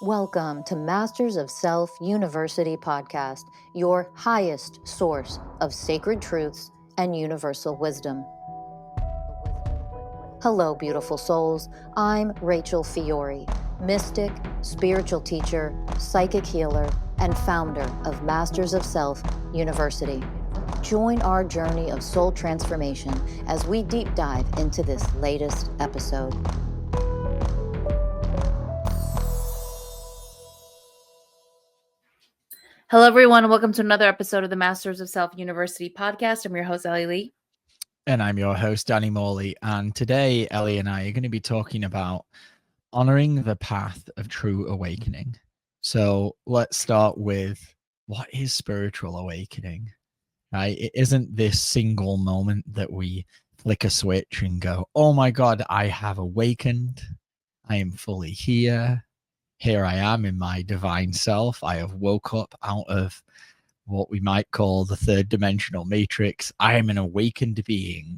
Welcome to Masters of Self University podcast, your highest source of sacred truths and universal wisdom. Hello, beautiful souls. I'm Rachel Fiori, mystic, spiritual teacher, psychic healer, and founder of Masters of Self University. Join our journey of soul transformation as we deep dive into this latest episode. Hello, everyone, and welcome to another episode of the Masters of Self University podcast. I'm your host, Ellie Lee. And I'm your host, Danny Morley. And today, Ellie and I are going to be talking about honoring the path of true awakening. So let's start with, what is spiritual awakening? Right? It isn't this single moment that we flick a switch and go, oh my God, I have awakened. I am fully here. Here I am in my divine self. I have woke up out of what we might call the third dimensional matrix. I am an awakened being.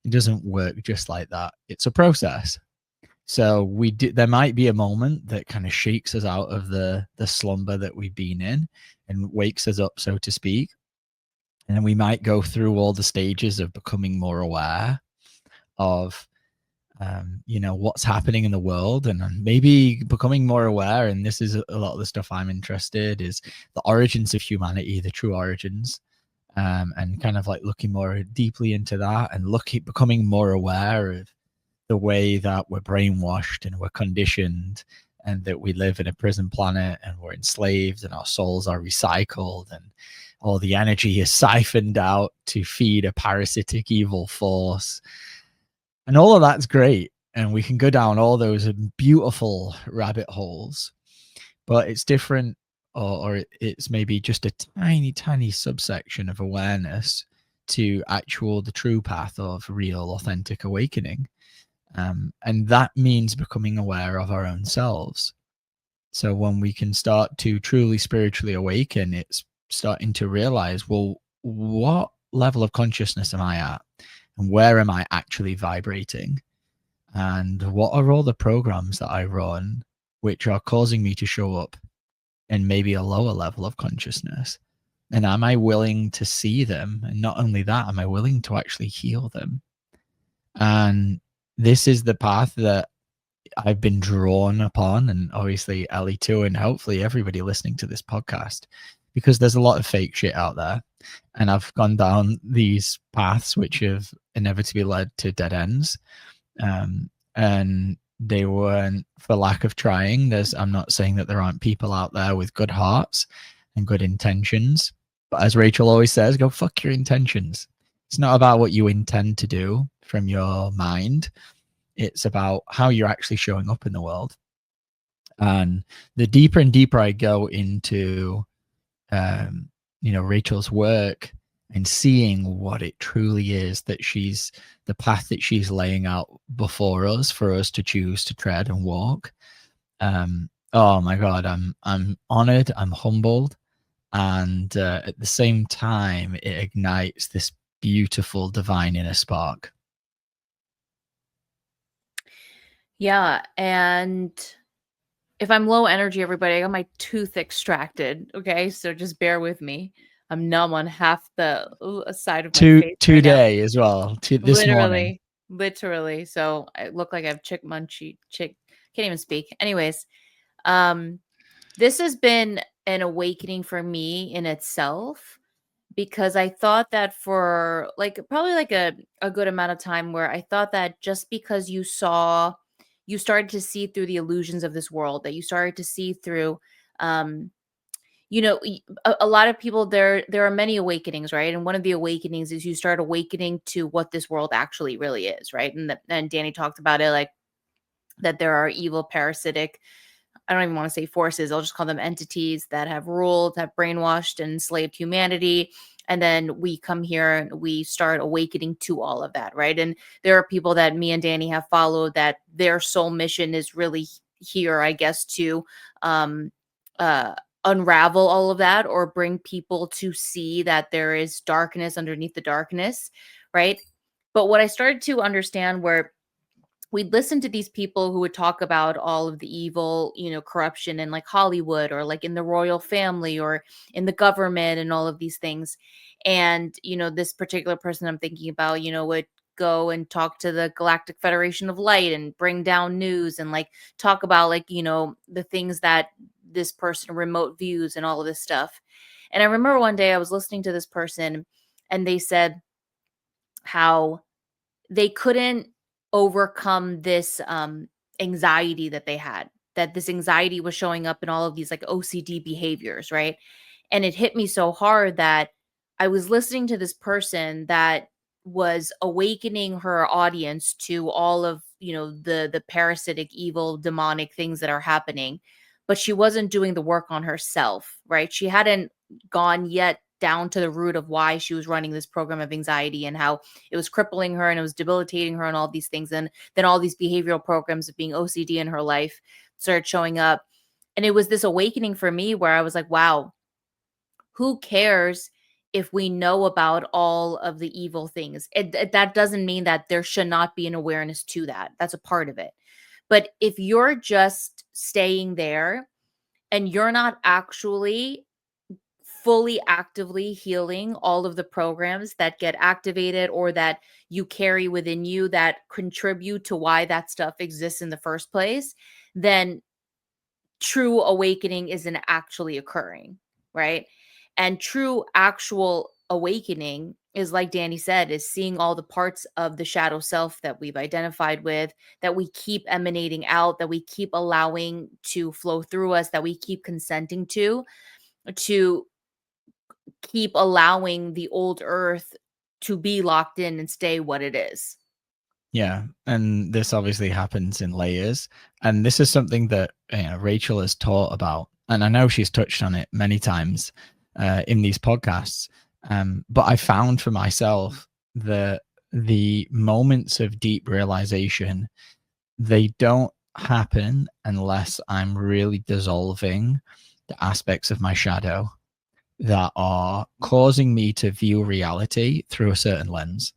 It doesn't work just like that. It's a process. So there might be a moment that kind of shakes us out of the slumber that we've been in and wakes us up, so to speak. And we might go through all the stages of becoming more aware of what's happening in the world, and maybe becoming more aware. And this is a lot of the stuff I'm interested is the origins of humanity, the true origins, and kind of like looking more deeply into that and becoming more aware of the way that we're brainwashed and we're conditioned, and that we live in a prison planet and we're enslaved and our souls are recycled and all the energy is siphoned out to feed a parasitic evil force. And all of that's great. And we can go down all those beautiful rabbit holes, but it's different, or it's maybe just a tiny, tiny subsection of awareness to the true path of real, authentic awakening. And that means becoming aware of our own selves. So when we can start to truly spiritually awaken, it's starting to realize, well, what level of consciousness am I at? And where am I actually vibrating? And what are all the programs that I run which are causing me to show up in maybe a lower level of consciousness? And am I willing to see them? And not only that, am I willing to actually heal them? And this is the path that I've been drawn upon, and obviously Ellie too, and hopefully everybody listening to this podcast, because there's a lot of fake shit out there. And I've gone down these paths which have inevitably led to dead ends. And they weren't for lack of trying. I'm not saying that there aren't people out there with good hearts and good intentions. But as Rachel always says, go fuck your intentions. It's not about what you intend to do from your mind. It's about how you're actually showing up in the world. And the deeper and deeper I go into Rachel's work and seeing what it truly is that the path that she's laying out before us for us to choose to tread and walk. Oh my God, I'm honored, I'm humbled, and at the same time, it ignites this beautiful divine inner spark. Yeah, and if I'm low energy, everybody, I got my tooth extracted. Okay, so just bear with me. I'm numb on half the side of my face. Today as well. This morning. Literally. So I look like I have chick. Can't even speak. Anyways, this has been an awakening for me in itself, because I thought that for probably a good amount of time, where I thought that just because you started to see through the illusions of this world, that you started to see through, a lot of people, there are many awakenings, right? And one of the awakenings is you start awakening to what this world actually really is, right? And Danny talked about it, like that there are evil, parasitic, I don't even want to say forces, I'll just call them entities that have ruled, have brainwashed and enslaved humanity. And then we come here and we start awakening to all of that, right? And there are people that me and Danny have followed that their soul mission is really here, I guess, to unravel all of that, or bring people to see that there is darkness underneath the darkness, right? But what I started to understand we'd listen to these people who would talk about all of the evil, corruption in like Hollywood or like in the royal family or in the government and all of these things. And, this particular person I'm thinking about, would go and talk to the Galactic Federation of Light and bring down news and like talk about like, the things that this person remote views and all of this stuff. And I remember one day I was listening to this person and they said how they couldn't overcome this anxiety that they had, that this anxiety was showing up in all of these like OCD behaviors, right? And it hit me so hard that I was listening to this person that was awakening her audience to all of, the parasitic, evil, demonic things that are happening, but she wasn't doing the work on herself, right? She hadn't gone yet down to the root of why she was running this program of anxiety and how it was crippling her and it was debilitating her and all these things. And then all these behavioral programs of being OCD in her life started showing up. And it was this awakening for me where I was like, wow, who cares if we know about all of the evil things? That doesn't mean that there should not be an awareness to that. That's a part of it. But if you're just staying there and you're not actually fully actively healing all of the programs that get activated or that you carry within you that contribute to why that stuff exists in the first place, then true awakening isn't actually occurring, right? And true actual awakening is, like Danny said, is seeing all the parts of the shadow self that we've identified with, that we keep emanating out, that we keep allowing to flow through us, that we keep consenting to keep allowing the old earth to be locked in and stay what it is. Yeah, and this obviously happens in layers, and this is something that Rachel has taught about, and I know she's touched on it many times in these podcasts. But I found for myself that the moments of deep realization, they don't happen unless I'm really dissolving the aspects of my shadow that are causing me to view reality through a certain lens.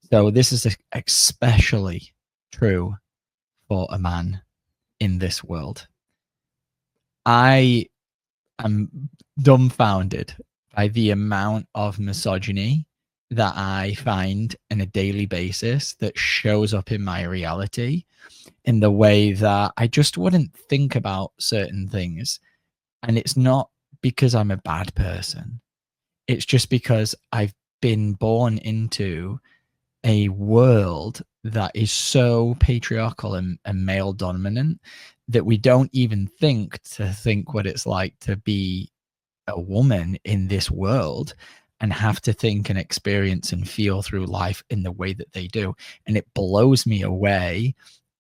So this is especially true for a man in this world. I am dumbfounded by the amount of misogyny that I find on a daily basis that shows up in my reality in the way that I just wouldn't think about certain things. And it's not because I'm a bad person. It's just because I've been born into a world that is so patriarchal and male dominant that we don't even think what it's like to be a woman in this world and have to think and experience and feel through life in the way that they do. And it blows me away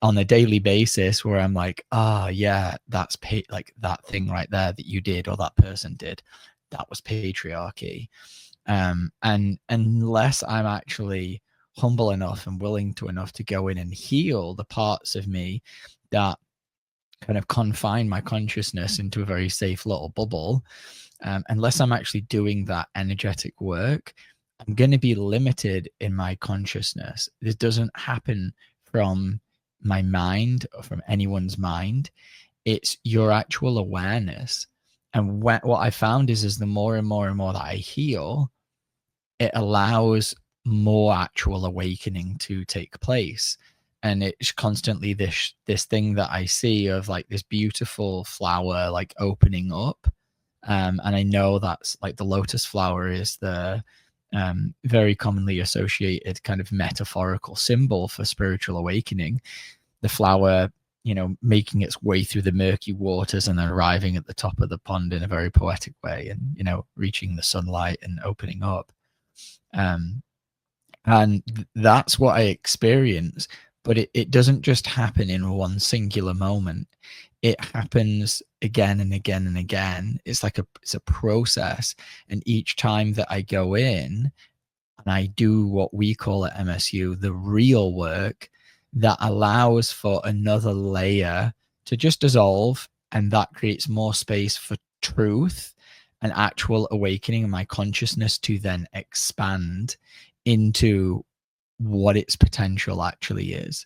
on a daily basis where I'm like, oh yeah, that's like that thing right there that you did or that person did, that was patriarchy. And unless I'm actually humble enough and willing to enough to go in and heal the parts of me that kind of confine my consciousness into a very safe little bubble, unless I'm actually doing that energetic work, I'm going to be limited in my consciousness. This doesn't happen from my mind or from anyone's mind. It's your actual awareness. And what I found is the more and more and more that I heal, it allows more actual awakening to take place. And it's constantly this thing that I see of like this beautiful flower like opening up. And I know that's like the lotus flower is the very commonly associated kind of metaphorical symbol for spiritual awakening. The flower, making its way through the murky waters and then arriving at the top of the pond in a very poetic way and, reaching the sunlight and opening up. And that's what I experience, but it doesn't just happen in one singular moment. It happens again and again and again. It's like it's a process. And each time that I go in and I do what we call at MSU, the real work that allows for another layer to just dissolve. And that creates more space for truth and actual awakening in my consciousness to then expand into what its potential actually is.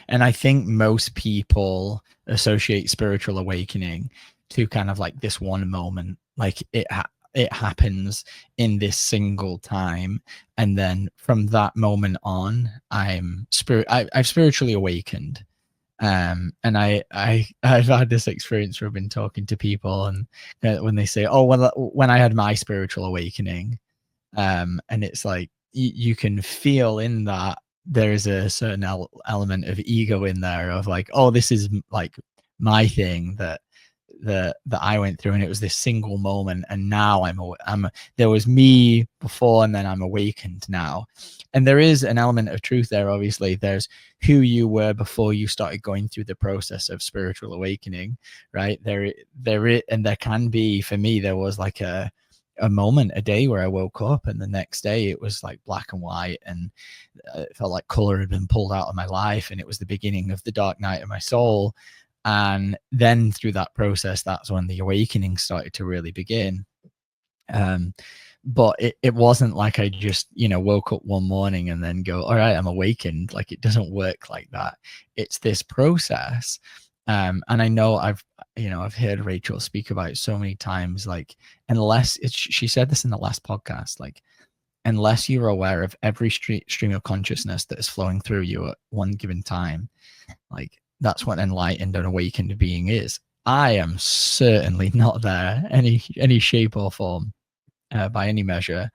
And I think most people associate spiritual awakening to kind of like this one moment, like it happens in this single time, and then from that moment on, I've spiritually awakened. And I've had this experience where I've been talking to people, and when they say, oh, well, when I had my spiritual awakening, and it's like you can feel in that there is a certain element of ego in there, of like, oh, this is like my thing that I went through, and it was this single moment, and now I'm there was me before, and then I'm awakened now. And there is an element of truth there. Obviously, there's who you were before you started going through the process of spiritual awakening, right? And there can be, for me, there was like a moment, a day where I woke up, and the next day it was like black and white, and it felt like color had been pulled out of my life, and it was the beginning of the dark night of my soul. And then through that process, that's when the awakening started to really begin. But it wasn't like I just, woke up one morning and then go, all right, I'm awakened. Like, it doesn't work like that. It's this process. And I know I've heard Rachel speak about it so many times, like, she said this in the last podcast, like, unless you're aware of every stream of consciousness that is flowing through you at one given time, like, that's what enlightened and awakened being is. I am certainly not there any shape or form, by any measure.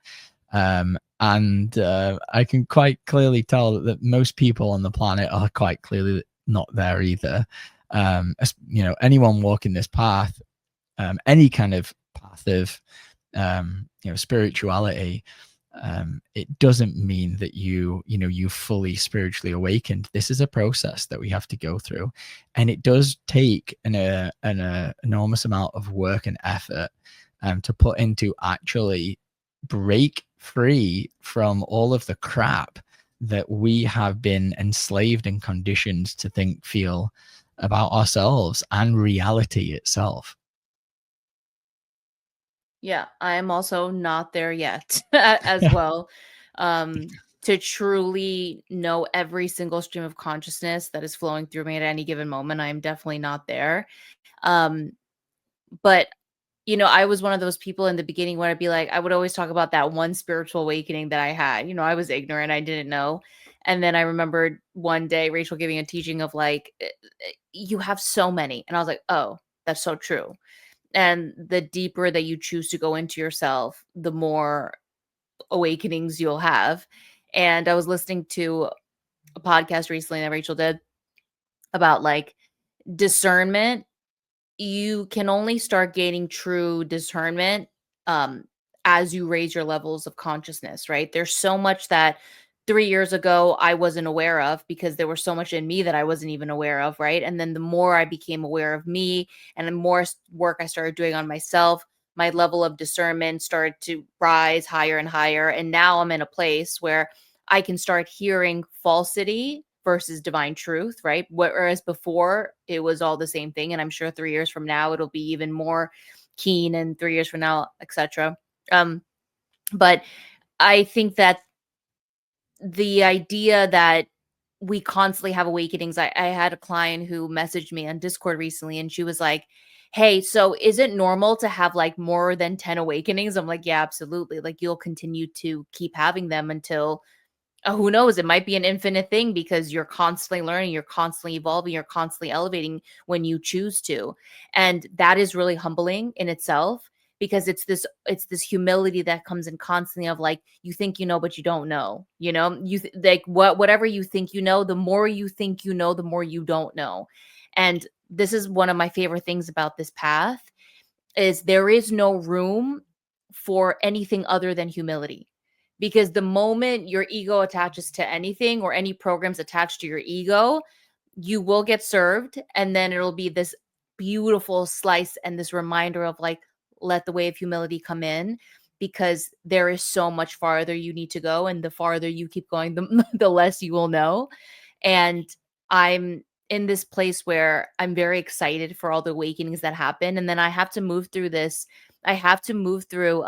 And I can quite clearly tell that most people on the planet are quite clearly not there either. Anyone walking this path, any kind of path of spirituality, it doesn't mean that you fully spiritually awakened. This is a process that we have to go through, and it does take an enormous amount of work and effort to put into actually break free from all of the crap that we have been enslaved and conditioned to think, feel about ourselves and reality itself. Yeah, I am also not there yet as well. To truly know every single stream of consciousness that is flowing through me at any given moment, I am definitely not there. Um, but I was one of those people in the beginning where I'd be like, I would always talk about that one spiritual awakening that I had. I was ignorant, I didn't know. And then I remembered one day Rachel giving a teaching of like, you have so many. And I was like, oh, that's so true. And the deeper that you choose to go into yourself, the more awakenings you'll have. And I was listening to a podcast recently that Rachel did about like discernment. You can only start gaining true discernment um, as you raise your levels of consciousness, right? There's so much that 3 years ago I wasn't aware of because there was so much in me that I wasn't even aware of, right? And then the more I became aware of me and the more work I started doing on myself, my level of discernment started to rise higher and higher. And now I'm in a place where I can start hearing falsity versus divine truth, right? Whereas before it was all the same thing. And I'm sure 3 years from now it'll be even more keen, and 3 years from now, etc. But I think that the idea that we constantly have awakenings. I had a client who messaged me on Discord recently, and she was like, hey, so is it normal to have like more than 10 awakenings? I'm like, yeah, absolutely. Like, you'll continue to keep having them until who knows, it might be an infinite thing because you're constantly learning, you're constantly evolving, you're constantly elevating when you choose to. And that is really humbling in itself, because it's this humility that comes in constantly of like, you think you know but you don't know, like whatever you think you know, the more you think you know, the more you don't know. And this is one of my favorite things about this path, is there is no room for anything other than humility. Because the moment your ego attaches to anything, or any programs attached to your ego, you will get served. And then it'll be this beautiful slice and this reminder of like, let the way of humility come in, because there is so much farther you need to go. And the farther you keep going, the less you will know. And I'm in this place where I'm very excited for all the awakenings that happen. And then I have to move through this. I have to move through,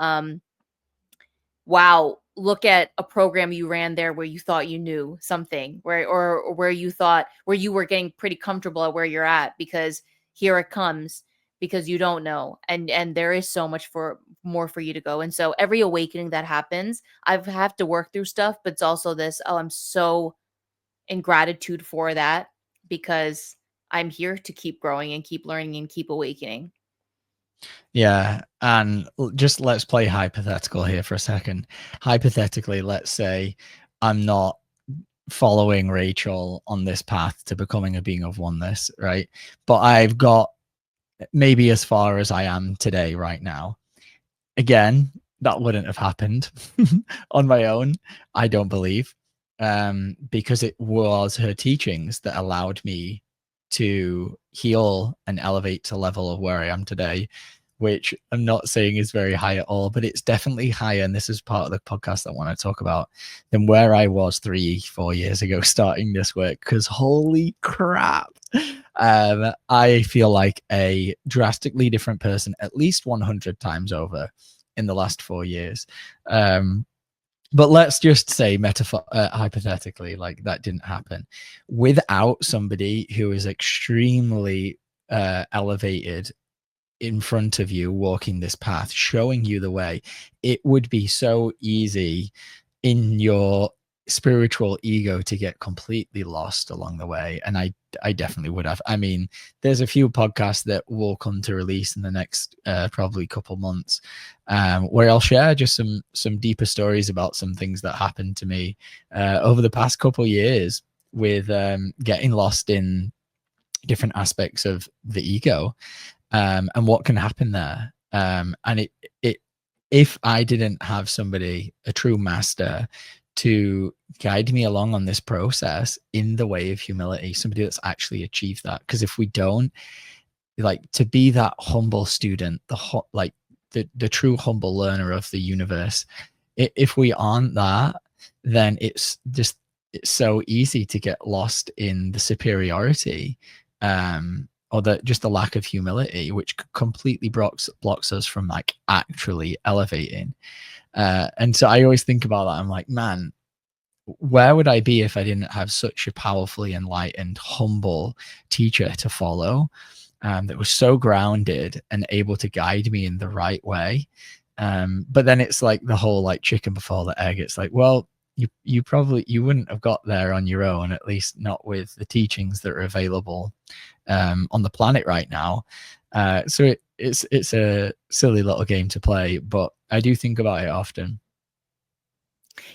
wow, look at a program you ran there where you thought you knew something, where or where you thought where you were getting pretty comfortable at where you're at, because here it comes, because you don't know, and there is so much for more for you to go. And so every awakening that happens, I've have to work through stuff, but it's also this, oh, I'm so in gratitude for that, because I'm here to keep growing and keep learning and keep awakening. Yeah, and just let's play hypothetical here for a second. Hypothetically, let's say I'm not following Rachel on this path to becoming a being of oneness, right? But I've got maybe as far as I am today, right now. Again, that wouldn't have happened on my own, I don't believe, because it was her teachings that allowed me to heal and elevate to level of where I am today, which I'm not saying is very high at all, but it's definitely higher. And this is part of the podcast I want to talk about, than where I was 3-4 years ago starting this work. Because holy crap, I feel like a drastically different person at least 100 times over in the last 4 years. But let's just say hypothetically, like that didn't happen without somebody who is extremely elevated in front of you, walking this path, showing you the way. It would be so easy in your spiritual ego to get completely lost along the way. And I definitely would have. I mean, there's a few podcasts that will come to release in the next probably couple months, where I'll share just some deeper stories about some things that happened to me over the past couple years with getting lost in different aspects of the ego, and what can happen there. And it if I didn't have somebody, a true master, to guide me along on this process in the way of humility, somebody that's actually achieved that. Because if we don't, like, to be that humble student, the true humble learner of the universe, if we aren't that, then it's so easy to get lost in the superiority, or just the lack of humility, which completely blocks us from like actually elevating. And so I always think about that. I'm like, man, where would I be if I didn't have such a powerfully enlightened, humble teacher to follow, that was so grounded and able to guide me in the right way? But then it's like the whole like chicken before the egg. It's like, well, you probably you wouldn't have got there on your own, at least not with the teachings that are available on the planet right now. So it's a silly little game to play, but I do think about it often.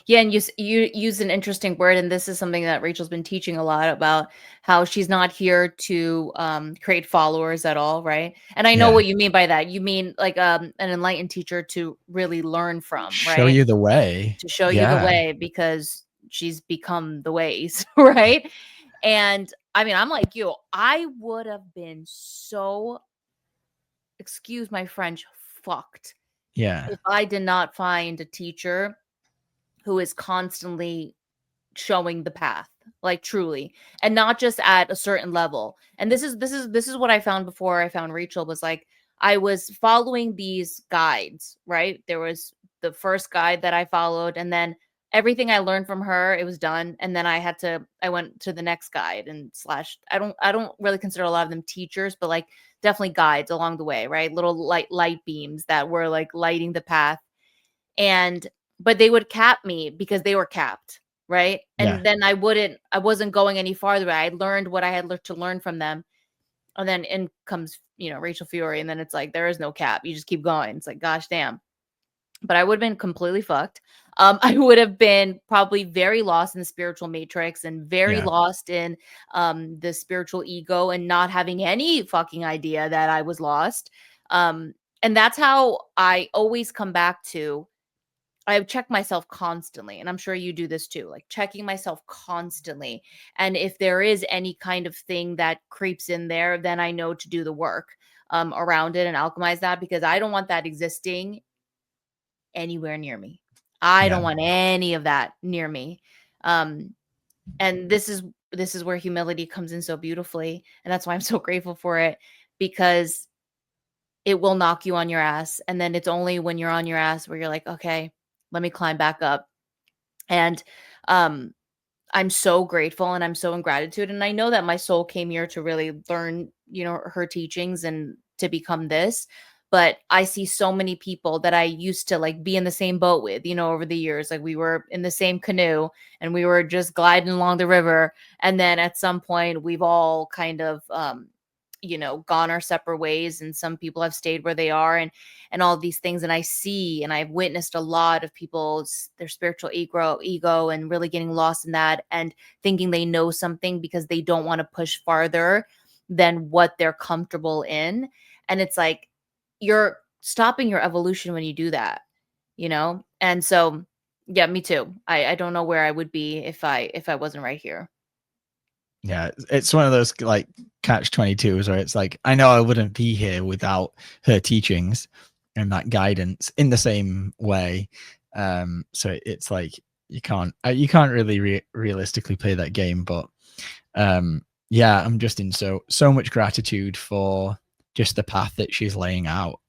Yeah, and you use an interesting word, and this is something that Rachel's been teaching a lot about, how she's not here to create followers at all, right? And I know Yeah. what you mean by that. You mean like an enlightened teacher to really learn from, Show right? you the way. To show you the Yeah. way, because she's become the ways, right? And I mean, I'm like you. I would have been so, excuse my French, fucked Yeah. if I did not find a teacher who is constantly showing the path, like truly, and not just at a certain level. And this is what I found before I found Rachel, was like, I was following these guides, right? There was the first guide that I followed, and then everything I learned from her, it was done. And then I went to the next guide, and slash, I don't really consider a lot of them teachers, but like definitely guides along the way, right? Little light beams that were like lighting the path. And but they would cap me because they were capped, right? Yeah. And then I wasn't going any farther. I learned what I had to learn from them. And then in comes, Rachel Fiori, and then it's like there is no cap. You just keep going. It's like, gosh damn. But I would have been completely fucked. I would have been probably very lost in the spiritual matrix, and very Yeah. lost in the spiritual ego, and not having any fucking idea that I was lost. And that's how I always come back to, I check myself constantly, and I'm sure you do this too, like checking myself constantly. And if there is any kind of thing that creeps in there, then I know to do the work around it and alchemize that, because I don't want that existing anywhere near me. I Yeah. don't want any of that near me. Um, and this is where humility comes in so beautifully, and that's why I'm so grateful for it, because it will knock you on your ass, and then it's only when you're on your ass where you're like, okay, let me climb back up. And I'm so grateful and I'm so in gratitude. And I know that my soul came here to really learn, her teachings and to become this. But I see so many people that I used to like be in the same boat with, over the years. Like we were in the same canoe and we were just gliding along the river. And then at some point we've all kind of gone our separate ways, and some people have stayed where they are, and all these things. And I see and I've witnessed a lot of people's their spiritual ego and really getting lost in that and thinking they know something because they don't want to push farther than what they're comfortable in. And it's like you're stopping your evolution when you do that, and so yeah, me too. I don't know where I would be if I wasn't right here. Yeah, it's one of those like catch-22s where it's like, I know I wouldn't be here without her teachings and that guidance in the same way. So it's like you can't really realistically play that game. But yeah, I'm just in so much gratitude for just the path that she's laying out,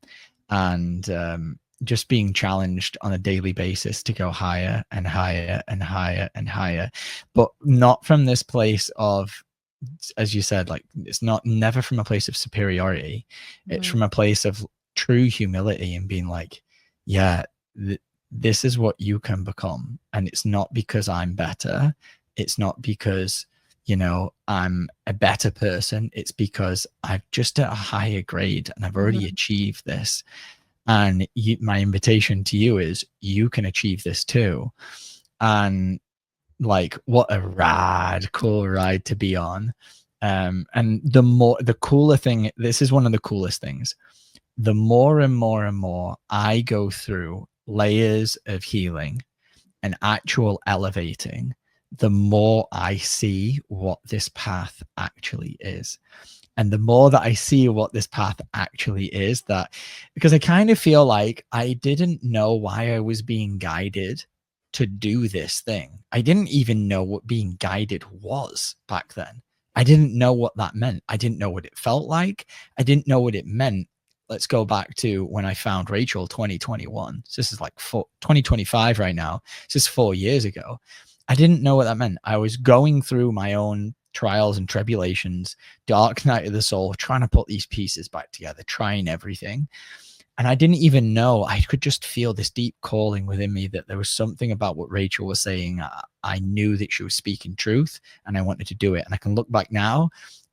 and just being challenged on a daily basis to go higher and higher and higher and higher, but not from this place of, as you said, like it's never from a place of superiority. It's from a place of true humility and being like, yeah, this is what you can become. And it's not because I'm better. It's not because, I'm a better person. It's because I've just at a higher grade and I've already achieved this. And my invitation to you is you can achieve this too. And like, what a rad cool ride to be on. And the cooler thing, this is one of the coolest things, the more and more and more I go through layers of healing and actual elevating, the more I see what this path actually is. And the more that I see what this path actually is, that because I kind of feel like I didn't know why I was being guided to do this thing. I didn't even know what being guided was back then. I didn't know what that meant. I didn't know what it felt like. I didn't know what it meant. Let's go back to when I found Rachel 2021. So this is like 2025 right now. This is 4 years ago. I didn't know what that meant. I was going through my own trials and tribulations, dark night of the soul, trying to put these pieces back together, trying everything. And I didn't even know. I could just feel this deep calling within me that there was something about what Rachel was saying. I knew that she was speaking truth and I wanted to do it. And I can look back now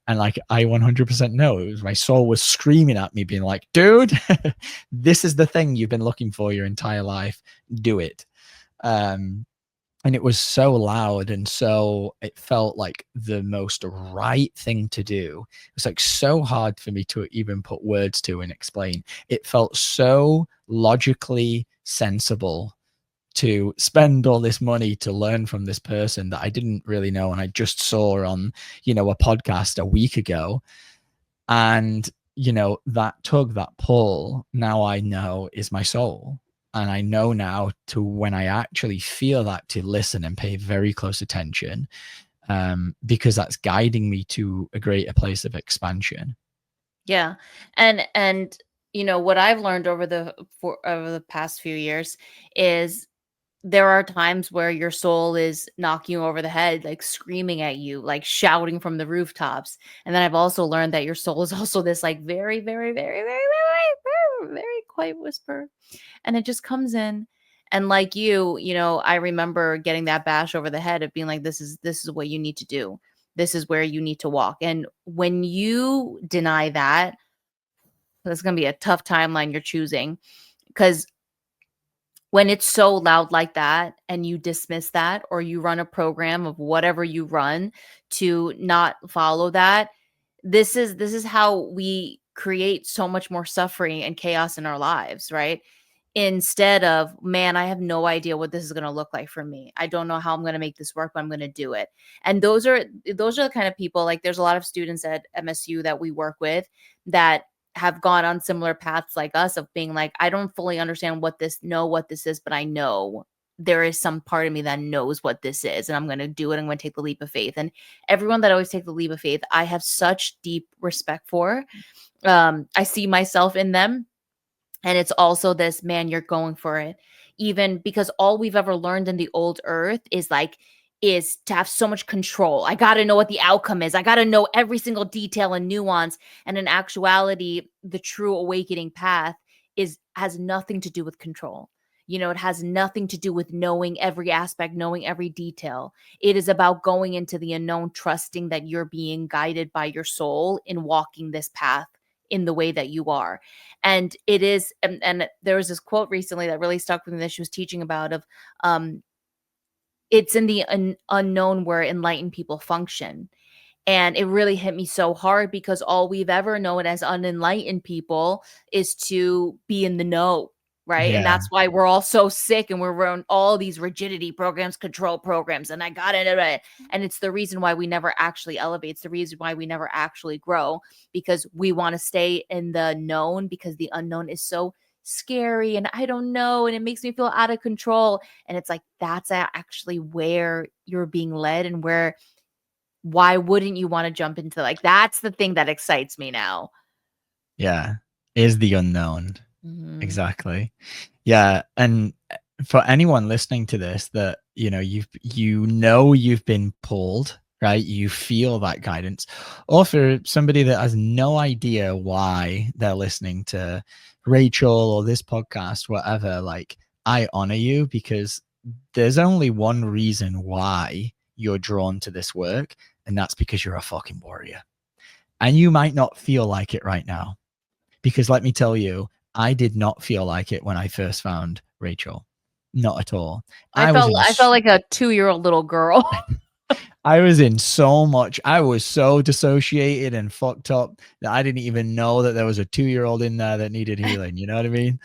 and like, I 100% know it was my soul was screaming at me, being like, dude, this is the thing you've been looking for your entire life. Do it. And it was so loud, and so it felt like the most right thing to do. It was like so hard for me to even put words to and explain. It felt so logically sensible to spend all this money to learn from this person that I didn't really know, and I just saw on, a podcast a week ago. And, that tug, that pull, now I know is my soul. And I know now to, when I actually feel that, to listen and pay very close attention, because that's guiding me to a greater place of expansion. Yeah. And what I've learned over the past few years is there are times where your soul is knocking you over the head, like screaming at you, like shouting from the rooftops. And then I've also learned that your soul is also this like very, very, very, very, very, very, very quiet whisper. And it just comes in. And like I remember getting that bash over the head of being like, this is what you need to do. This is where you need to walk. And when you deny that, that's going to be a tough timeline you're choosing, because when it's so loud like that and you dismiss that, or you run a program of whatever you run to not follow that, this is how we create so much more suffering and chaos in our lives, right? Instead of, man, I have no idea what this is going to look like for me. I don't know how I'm going to make this work, but I'm going to do it. And those are the kind of people, like there's a lot of students at MSU that we work with that have gone on similar paths like us, of being like, I don't fully understand what this is, but I know there is some part of me that knows what this is, and I'm going to do it. I'm going to take the leap of faith. And everyone that always takes the leap of faith, I have such deep respect for. I see myself in them. And it's also this, man, you're going for it. even because all we've ever learned in the old earth is to have so much control. I got to know what the outcome is. I got to know every single detail and nuance. And in actuality, the true awakening path has nothing to do with control. It has nothing to do with knowing every aspect, knowing every detail. It is about going into the unknown, trusting that you're being guided by your soul in walking this path in the way that you are. And it is, and there was this quote recently that really stuck with me that she was teaching about it's in the unknown where enlightened people function. And it really hit me so hard because all we've ever known as unenlightened people is to be in the know, right? And Yeah. that's why we're all so sick and we're on all these rigidity programs, control programs, and I got it. And it's the reason why we never actually elevate. It's the reason why we never actually grow, because we want to stay in the known because the unknown is so scary and I don't know and it makes me feel out of control. And it's like that's actually where you're being led, and why wouldn't you want to jump into that's the thing that excites me now. Yeah. Is the unknown. Mhm. Exactly. Yeah. And for anyone listening to this that, you've been pulled, right? You feel that guidance. Or for somebody that has no idea why they're listening to Rachel or this podcast, whatever, I honor you, because there's only one reason why you're drawn to this work, and that's because you're a fucking warrior. And you might not feel like it right now, because let me tell you, I did not feel like it when I first found Rachel. Not at all. I felt like a 2-year-old little girl. I was in so much. I was so dissociated and fucked up that I didn't even know that there was a 2-year-old in there that needed healing. You know what I mean?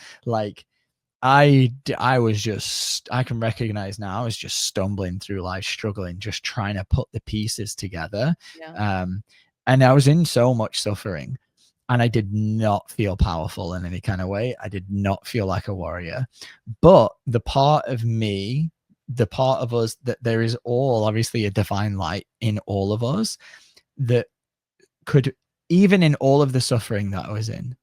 I was just, I can recognize now, I was just stumbling through life, struggling, just trying to put the pieces together. Yeah. And I was in so much suffering, and I did not feel powerful in any kind of way. I did not feel like a warrior. But the part of me, the part of us that there is obviously a divine light in all of us that could, even in all of the suffering that I was in,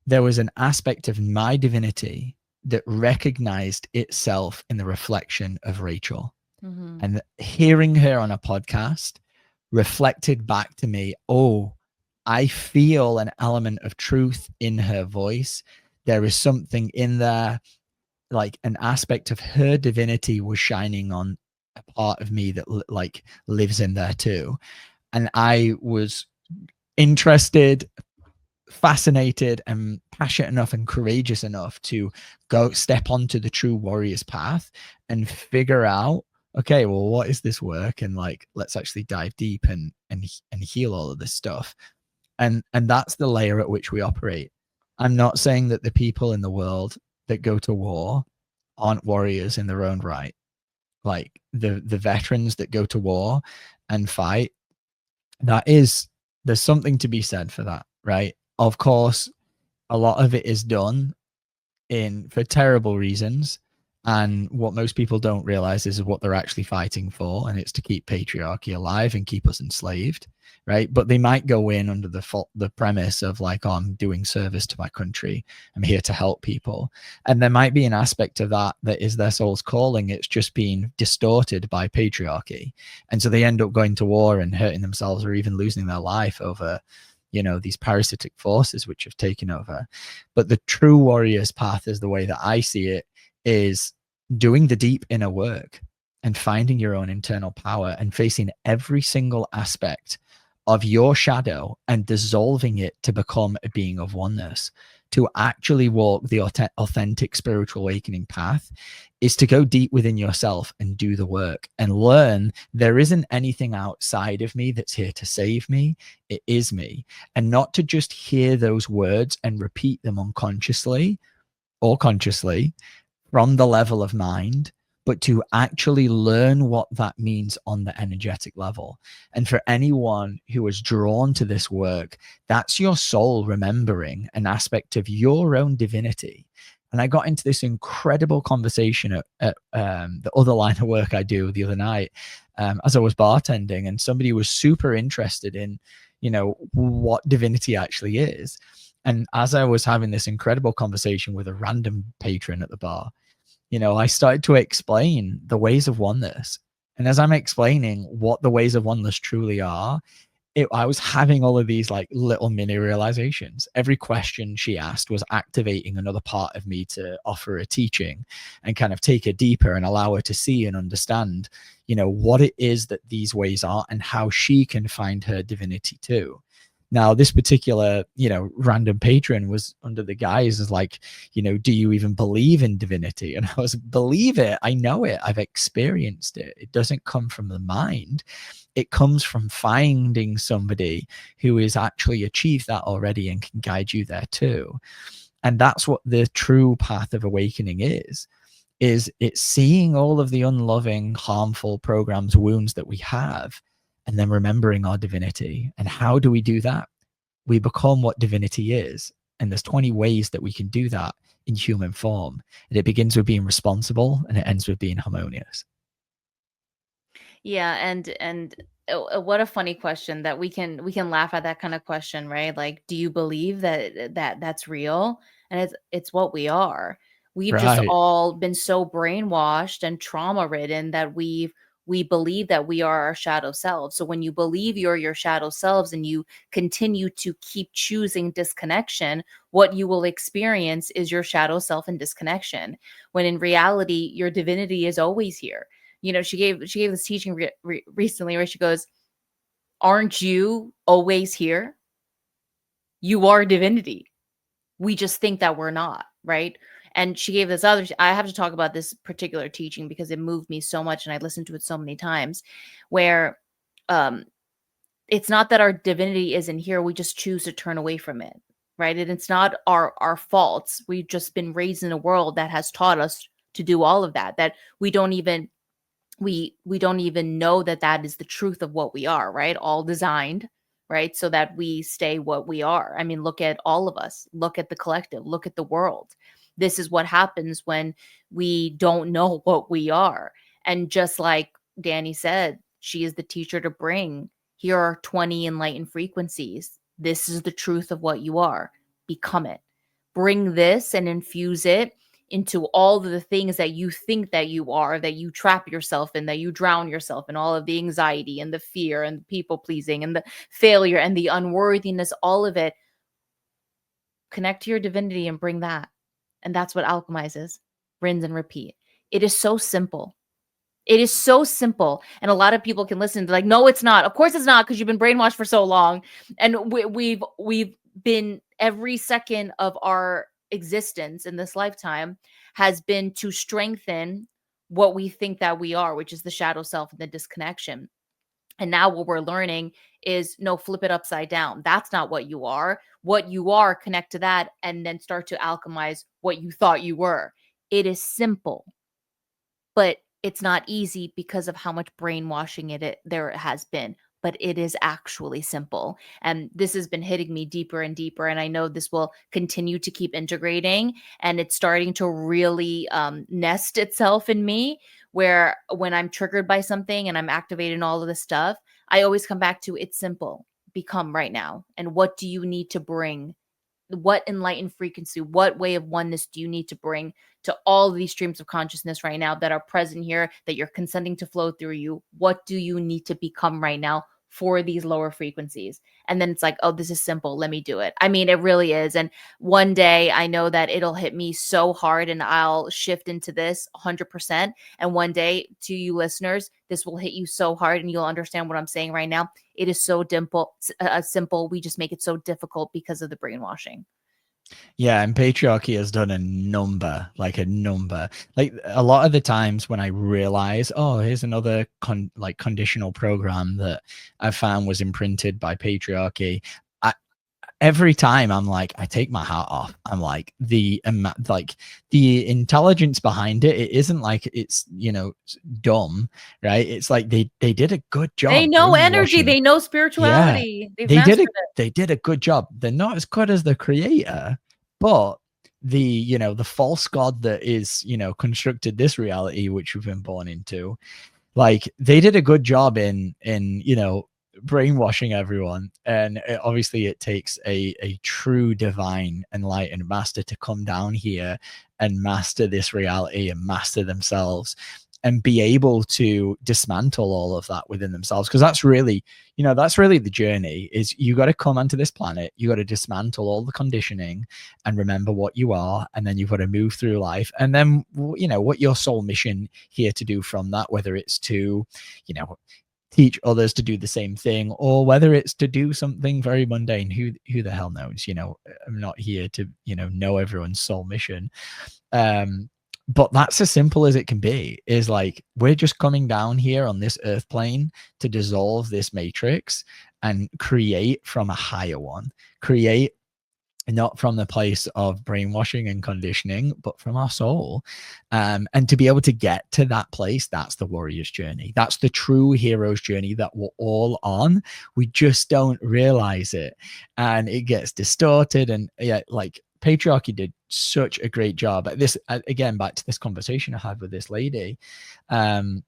there was an aspect of my divinity that recognized itself in the reflection of Rachel. Mm-hmm. And hearing her on a podcast reflected back to me, oh, I feel an element of truth in her voice. There is something in there, like an aspect of her divinity was shining on a part of me that lives in there too. And I was interested, fascinated, and passionate enough and courageous enough to go step onto the true warrior's path and figure out, okay, well, what is this work? And let's actually dive deep and heal all of this stuff. And that's the layer at which we operate. I'm not saying that the people in the world that go to war aren't warriors in their own right. Like the veterans that go to war and fight, there's something to be said for that, right? Of course, a lot of it is done for terrible reasons. And what most people don't realize is what they're actually fighting for. And it's to keep patriarchy alive and keep us enslaved, right? But they might go in under the premise of oh, I'm doing service to my country. I'm here to help people. And there might be an aspect of that is their soul's calling. It's just being distorted by patriarchy. And so they end up going to war and hurting themselves or even losing their life over these parasitic forces which have taken over. But the true warrior's path, is the way that I see it, is doing the deep inner work and finding your own internal power and facing every single aspect of your shadow and dissolving it to become a being of oneness. To actually walk the authentic spiritual awakening path is to go deep within yourself and do the work and learn there isn't anything outside of me that's here to save me. It is me. And not to just hear those words and repeat them unconsciously or consciously from the level of mind, but to actually learn what that means on the energetic level. And for anyone who is drawn to this work, that's your soul remembering an aspect of your own divinity. And I got into this incredible conversation at the other line of work I do the other night as I was bartending, and somebody was super interested in, what divinity actually is. And as I was having this incredible conversation with a random patron at the bar, I started to explain the ways of oneness. And as I'm explaining what the ways of oneness truly are, I was having all of these like little mini realizations. Every question she asked was activating another part of me to offer a teaching and kind of take her deeper and allow her to see and understand, what it is that these ways are and how she can find her divinity too. Now, this particular, random patron was under the guise as like, do you even believe in divinity? And I was, believe it. I know it. I've experienced it. It doesn't come from the mind. It comes from finding somebody who has actually achieved that already and can guide you there too. And that's what the true path of awakening is it's seeing all of the unloving, harmful programs, wounds that we have, and then remembering our divinity. And how do we do that? We become what divinity is. And there's 20 ways that we can do that in human form. And it begins with being responsible and it ends with being harmonious. Yeah, and what a funny question that we can laugh at that kind of question, right? Like, do you believe that's real? And it's what we are. We've just Right. all been so brainwashed and trauma ridden that we believe that we are our shadow selves. So when you believe you're your shadow selves and you continue to keep choosing disconnection, what you will experience is your shadow self and disconnection. When in reality, your divinity is always here. She gave this teaching recently where she goes, aren't you always here? You are divinity. We just think that we're not, right? And she gave this other, I have to talk about this particular teaching because it moved me so much and I listened to it so many times, where um it's not that our divinity isn't here, we just choose to turn away from it, right? And it's not our faults. We've just been raised in a world that has taught us to do all of that we don't even we don't even know that is the truth of what we are, right? All designed, right? So that we stay what we are. I mean, look at all of us, look at the collective, look at the world. This is what happens when we don't know what we are. And just like Danny said, she is the teacher to bring. Here are 20 enlightened frequencies. This is the truth of what you are. Become it. Bring this and infuse it into all of the things that you think that you are, that you trap yourself in, that you drown yourself in, all of the anxiety and the fear and the people pleasing and the failure and the unworthiness, all of it. Connect to your divinity and bring that. And that's what alchemizes. Rinse and repeat. It is so simple. It is so simple. And a lot of people can listen to like, no, it's not. Of course it's not, because you've been brainwashed for so long. And we've been, every second of our existence in this lifetime has been to strengthen what we think that we are, which is the shadow self and the disconnection. And now what we're learning is, no, flip it upside down. That's not what you are. What you are, connect to that and then start to alchemize what you thought you were. It is simple, but it's not easy because of how much brainwashing there has been. But it is actually simple. And this has been hitting me deeper and deeper. And I know this will continue to keep integrating. And it's starting to really nest itself in me, where when I'm triggered by something and I'm activating all of this stuff, I always come back to, it's simple. Become right now. And what do you need to bring? What enlightened frequency, what way of oneness do you need to bring to all of these streams of consciousness right now that are present here, that you're consenting to flow through you? What do you need to become right now for these lower frequencies? And then it's like, oh, this is simple. Let me do it. I mean, it really is. And one day I know that it'll hit me so hard and I'll shift into this 100%. And one day, to you listeners, this will hit you so hard and you'll understand what I'm saying right now. It is so simple. We just make it so difficult because of the brainwashing. Yeah, and patriarchy has done a number. Like a lot of the times when I realize, oh, here's another conditional program that I found was imprinted by patriarchy. Every time I'm like, I take my hat off. I'm like, the intelligence behind it. It isn't like it's dumb, right? It's like they did a good job. They know energy. brainwashing. They know Yeah, spirituality. They've mastered it. they did a good job. They're not as good as the creator, but the false god that is constructed this reality which we've been born into, like they did a good job in brainwashing everyone. And obviously it takes a true divine enlightened master to come down here and master this reality and master themselves and be able to dismantle all of that within themselves. Because that's really, that's really the journey. Is you got to come onto this planet, you got to dismantle all the conditioning and remember what you are, and then you've got to move through life. And then what your soul mission here to do from that, whether it's to teach others to do the same thing, or whether it's to do something very mundane. Who the hell knows? I'm not here to know everyone's soul mission. But that's as simple as it can be. Is like, we're just coming down here on this earth plane to dissolve this matrix and create from a higher one. Create not from the place of brainwashing and conditioning, but from our soul. And to be able to get to that place, that's the warrior's journey. That's the true hero's journey that we're all on. We just don't realize it. And it gets distorted. And like patriarchy did such a great job at this. Again, back to this conversation I had with this lady.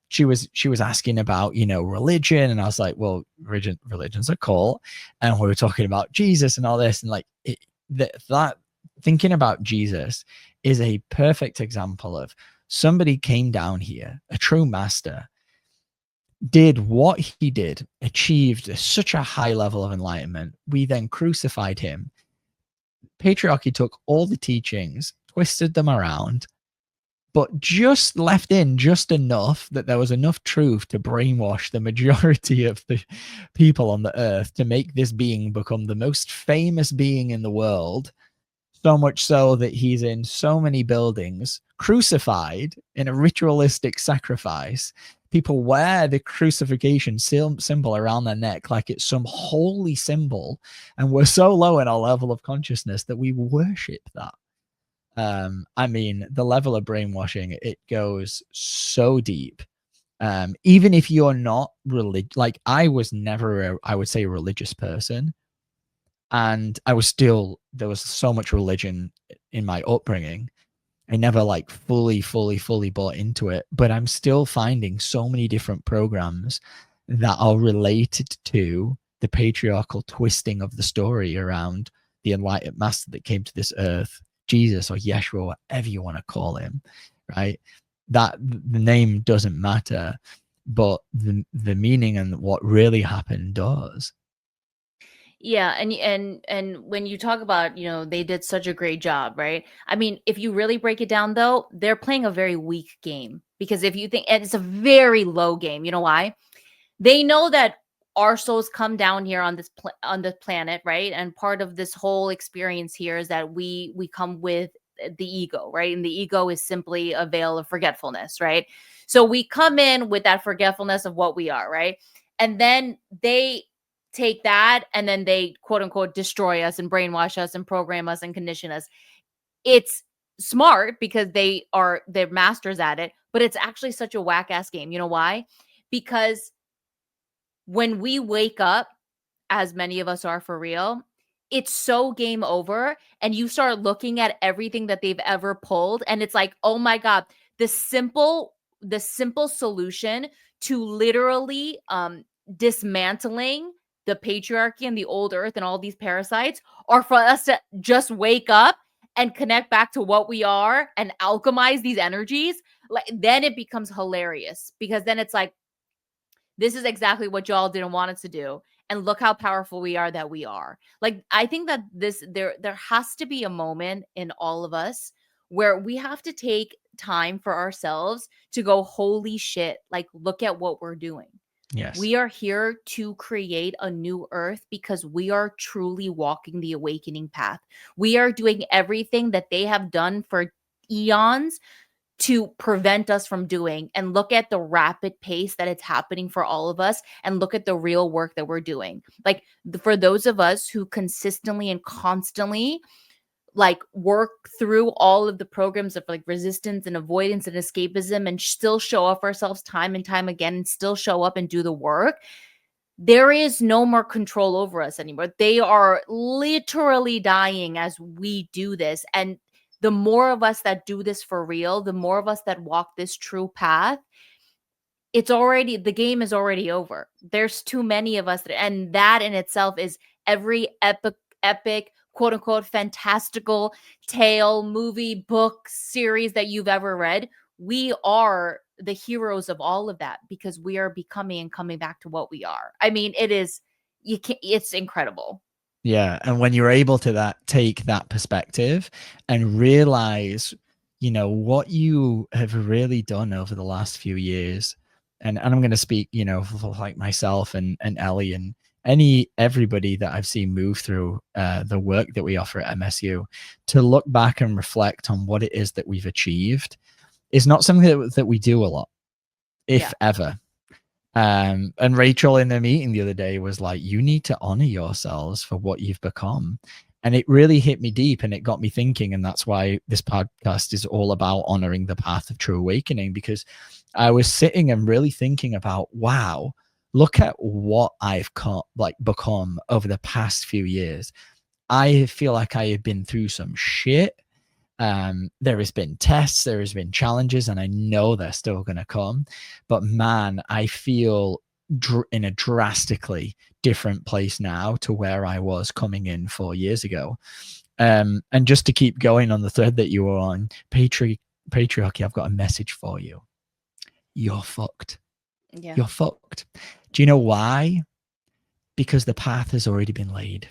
She was asking about, religion. And I was like, well, religion's a cult. And we were talking about Jesus and all this. And like, that thinking about Jesus is a perfect example of somebody came down here, a true master, did what he did, achieved such a high level of enlightenment. We then crucified him. Patriarchy took all the teachings, twisted them around, but just left in just enough that there was enough truth to brainwash the majority of the people on the earth to make this being become the most famous being in the world. So much so that he's in so many buildings, crucified in a ritualistic sacrifice. People wear the crucifixion symbol around their neck like it's some holy symbol. And we're so low in our level of consciousness that we worship that. I mean, the level of brainwashing, it goes so deep. Even if you're not religious, like I was never, I would say, a religious person. And there was so much religion in my upbringing. I never like fully bought into it, but I'm still finding so many different programs that are related to the patriarchal twisting of the story around the enlightened master that came to this earth, Jesus or Yeshua, whatever you want to call him, right? That the name doesn't matter, but the meaning and what really happened does. Yeah, and when you talk about, they did such a great job, right? I mean, if you really break it down though, they're playing a very weak game, because if you think, and it's a very low game. You know why? They know that our souls come down here on this on the planet, right? And part of this whole experience here is that we come with the ego, right? And the ego is simply a veil of forgetfulness, right? So we come in with that forgetfulness of what we are, right? And then they take that and then they quote unquote destroy us and brainwash us and program us and condition us. It's smart because they're masters at it, but it's actually such a whack ass game. You know why? Because when we wake up, as many of us are for real, it's so game over. And you start looking at everything that they've ever pulled. And it's like, oh my God, the simple solution to literally dismantling the patriarchy and the old earth and all these parasites are for us to just wake up and connect back to what we are and alchemize these energies. Like, then it becomes hilarious, because then it's like, this is exactly what y'all didn't want us to do. And look how powerful we are that we are. Like, I think that there has to be a moment in all of us where we have to take time for ourselves to go, holy shit, like, look at what we're doing. Yes. We are here to create a new earth because we are truly walking the awakening path. We are doing everything that they have done for eons to prevent us from doing. And look at the rapid pace that it's happening for all of us, and look at the real work that we're doing. Like, for those of us who consistently and constantly like work through all of the programs of like resistance and avoidance and escapism and still show up ourselves time and time again and still show up and do the work, there is no more control over us anymore. They are literally dying as we do this. And the more of us that do this for real, the more of us that walk this true path, the game is already over. There's too many of us, and that in itself is every epic, quote unquote, fantastical tale, movie, book, series that you've ever read. We are the heroes of all of that because we are becoming and coming back to what we are. I mean, it's incredible. Yeah, and when you're able to take that perspective and realize, what you have really done over the last few years, and I'm going to speak, for like myself and Ellie and everybody that I've seen move through the work that we offer at MSU, to look back and reflect on what it is that we've achieved is not something that we do a lot, if ever. And Rachel in the meeting the other day was like, you need to honor yourselves for what you've become. And it really hit me deep and it got me thinking. And that's why this podcast is all about honoring the path of true awakening, because I was sitting and really thinking about, wow, look at what I've become over the past few years. I feel like I have been through some shit. There has been tests, there has been challenges, and I know they're still going to come. But man, I feel in a drastically different place now to where I was coming in 4 years ago. And just to keep going on the thread that you were on, patriarchy, I've got a message for you. You're fucked. Yeah. You're fucked. Do you know why? Because the path has already been laid.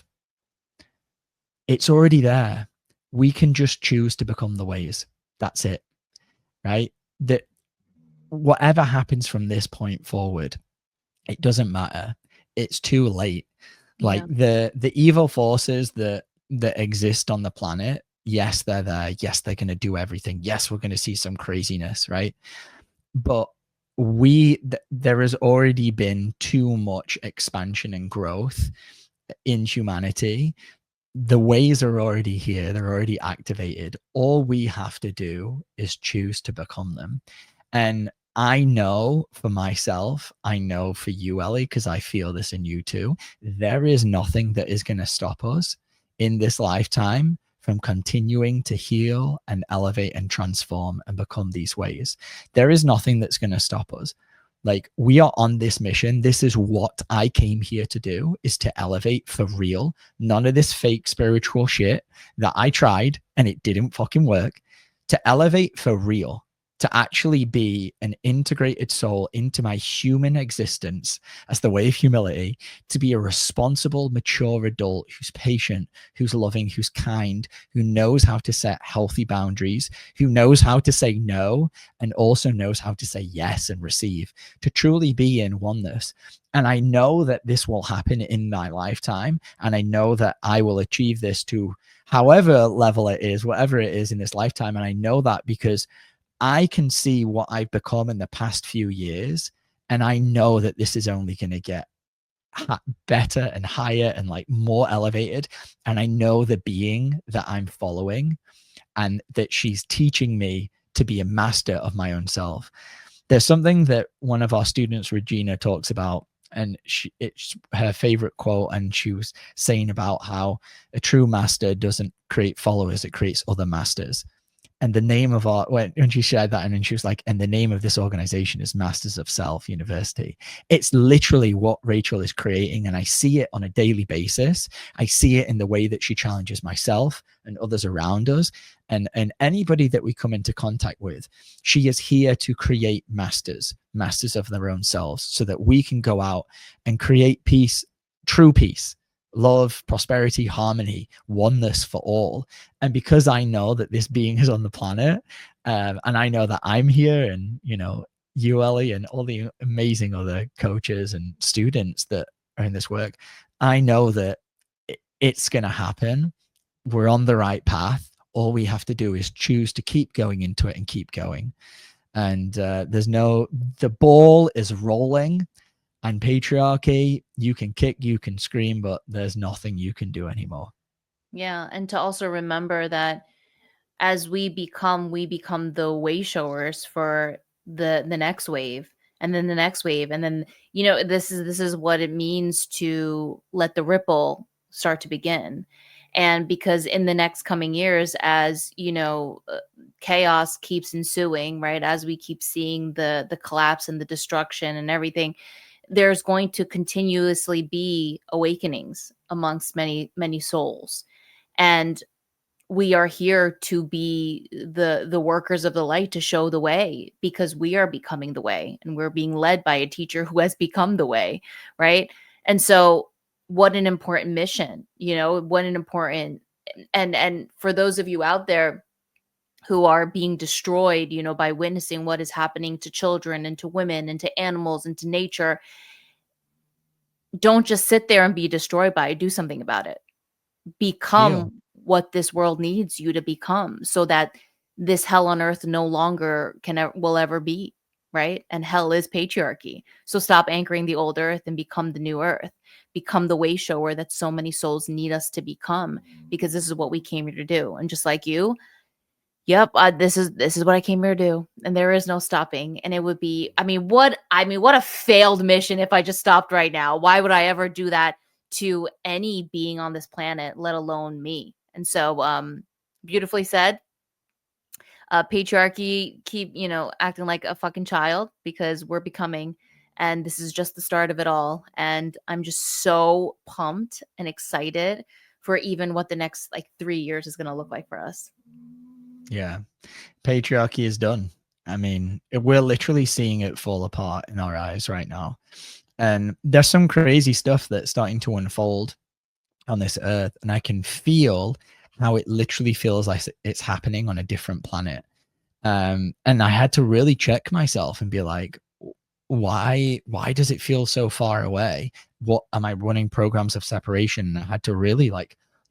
It's already there. We can just choose to become the ways. That's it. Right? That whatever happens from this point forward, it doesn't matter. It's too late. Like the evil forces that exist on the planet, yes, they're there. Yes, they're going to do everything. Yes, we're going to see some craziness, right? But there has already been too much expansion and growth in humanity. The ways are already here, they're already activated. All we have to do is choose to become them. And I know for myself, I know for you, Ellie, because I feel this in you too, there is nothing that is going to stop us in this lifetime from continuing to heal and elevate and transform and become these ways. There is nothing that's going to stop us. Like, we are on this mission. This is what I came here to do, is to elevate for real. None of this fake spiritual shit that I tried and it didn't fucking work. To elevate for real, to actually be an integrated soul into my human existence as the way of humility, to be a responsible, mature adult who's patient, who's loving, who's kind, who knows how to set healthy boundaries, who knows how to say no, and also knows how to say yes and receive, to truly be in oneness. And I know that this will happen in my lifetime. And I know that I will achieve this to however level it is, whatever it is in this lifetime. And I know that because I can see what I've become in the past few years. And I know that this is only going to get better and higher and like more elevated. And I know the being that I'm following and that she's teaching me to be a master of my own self. There's something that one of our students, Regina, talks about, and it's her favorite quote. And she was saying about how a true master doesn't create followers, it creates other masters. And the name of when she shared that, and then she was like, and the name of this organization is Masters of Self University. It's literally what Rachel is creating. And I see it on a daily basis. I see it in the way that she challenges myself and others around us. And anybody that we come into contact with, she is here to create masters of their own selves, so that we can go out and create peace, true peace, love, prosperity, harmony, oneness for all. And because I know that this being is on the planet, and I know that I'm here, and you, Ellie, and all the amazing other coaches and students that are in this work, I know that it's going to happen. We're on the right path. All we have to do is choose to keep going into it and keep going. And the ball is rolling. And patriarchy, you can kick, you can scream, but there's nothing you can do anymore. Yeah. And to also remember that as we become the way showers for the next wave, and then the next wave. And then, this is what it means to let the ripple start to begin. And because in the next coming years, as chaos keeps ensuing, right, as we keep seeing the collapse and the destruction and everything, there's going to continuously be awakenings amongst many souls. And we are here to be the workers of the light, to show the way, because we are becoming the way, and we're being led by a teacher who has become the way, right? And so what an important mission, what an important, and for those of you out there who are being destroyed, by witnessing what is happening to children and to women and to animals and to nature, don't just sit there and be destroyed by it. Do something about it. Heal. Become what this world needs you to become, so that this hell on earth no longer will ever be, right? And hell is patriarchy. So stop anchoring the old earth and become the new earth. Become the way shower that so many souls need us to become, because this is what we came here to do. And just like you, yep, this is what I came here to do, and there is no stopping. And it would be, what a failed mission if I just stopped right now. Why would I ever do that to any being on this planet, let alone me? And so, beautifully said. Patriarchy, keep acting like a fucking child, because we're becoming, and this is just the start of it all. And I'm just so pumped and excited for even what the next 3 years is going to look like for us. Yeah. Patriarchy is done. We're literally seeing it fall apart in our eyes right now. And there's some crazy stuff that's starting to unfold on this earth. And I can feel how it literally feels like it's happening on a different planet. And I had to really check myself and be like, why does it feel so far away? What am I running programs of separation? And I had to really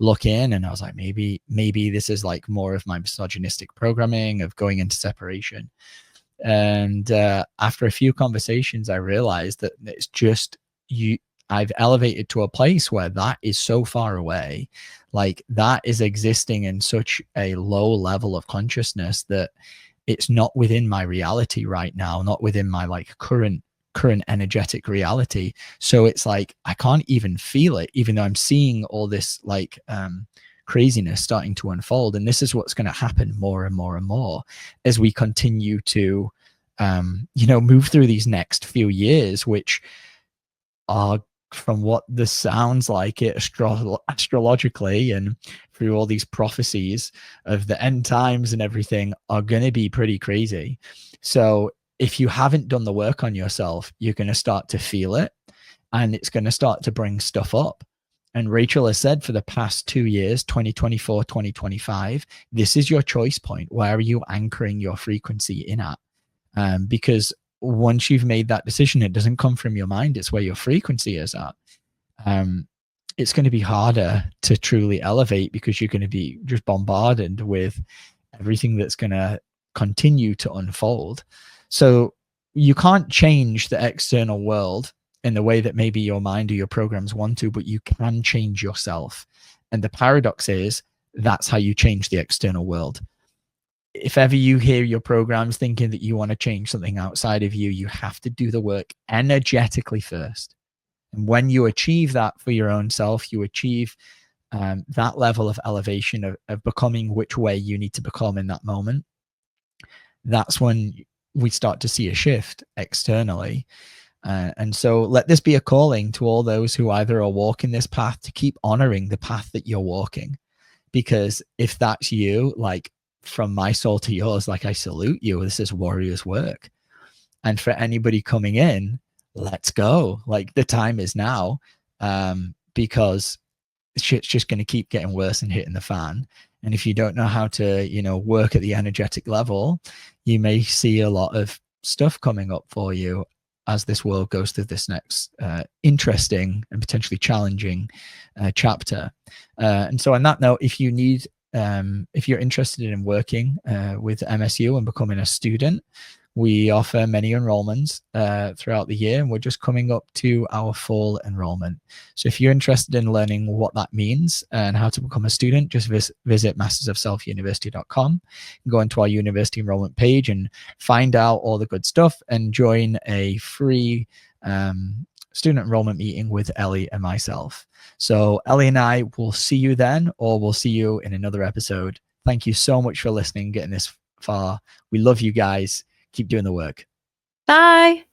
look in, and I was like, maybe this is more of my misogynistic programming of going into separation. And after a few conversations, I realized that it's just I've elevated to a place where that is so far away, that is existing in such a low level of consciousness that it's not within my reality right now, not within my current energetic reality. So it's I can't even feel it, even though I'm seeing all this craziness starting to unfold. And this is what's going to happen more and more and more as we continue to move through these next few years, which are, from what this sounds like it astrologically and through all these prophecies of the end times and everything, are going to be pretty crazy. So if you haven't done the work on yourself, you're going to start to feel it, and it's going to start to bring stuff up. And Rachel has said for the past 2 years, 2024, 2025, this is your choice point. Where are you anchoring your frequency in at? Because once you've made that decision, it doesn't come from your mind. It's where your frequency is at. It's going to be harder to truly elevate, because you're going to be just bombarded with everything that's going to continue to unfold. So you can't change the external world in the way that maybe your mind or your programs want to, but you can change yourself. And the paradox is that's how you change the external world. If ever you hear your programs thinking that you want to change something outside of you, you have to do the work energetically first. And when you achieve that for your own self, you achieve that level of elevation of becoming which way you need to become in that moment. That's when we start to see a shift externally. And so let this be a calling to all those who either are walking this path to keep honoring the path that you're walking. Because if that's you, from my soul to yours, I salute you. This is warrior's work. And for anybody coming in, let's go. The time is now, because shit's just going to keep getting worse and hitting the fan. And if you don't know how to, work at the energetic level, you may see a lot of stuff coming up for you as this world goes through this next interesting and potentially challenging chapter. And so on that note, if you need, if you're interested in working with MSU and becoming a student, we offer many enrollments throughout the year, and we're just coming up to our fall enrollment. So if you're interested in learning what that means and how to become a student, just visit mastersofselfuniversity.com, go into our university enrollment page and find out all the good stuff, and join a free student enrollment meeting with Ellie and myself. So Ellie and I will see you then, or we'll see you in another episode. Thank you so much for listening, getting this far. We love you guys. Keep doing the work. Bye.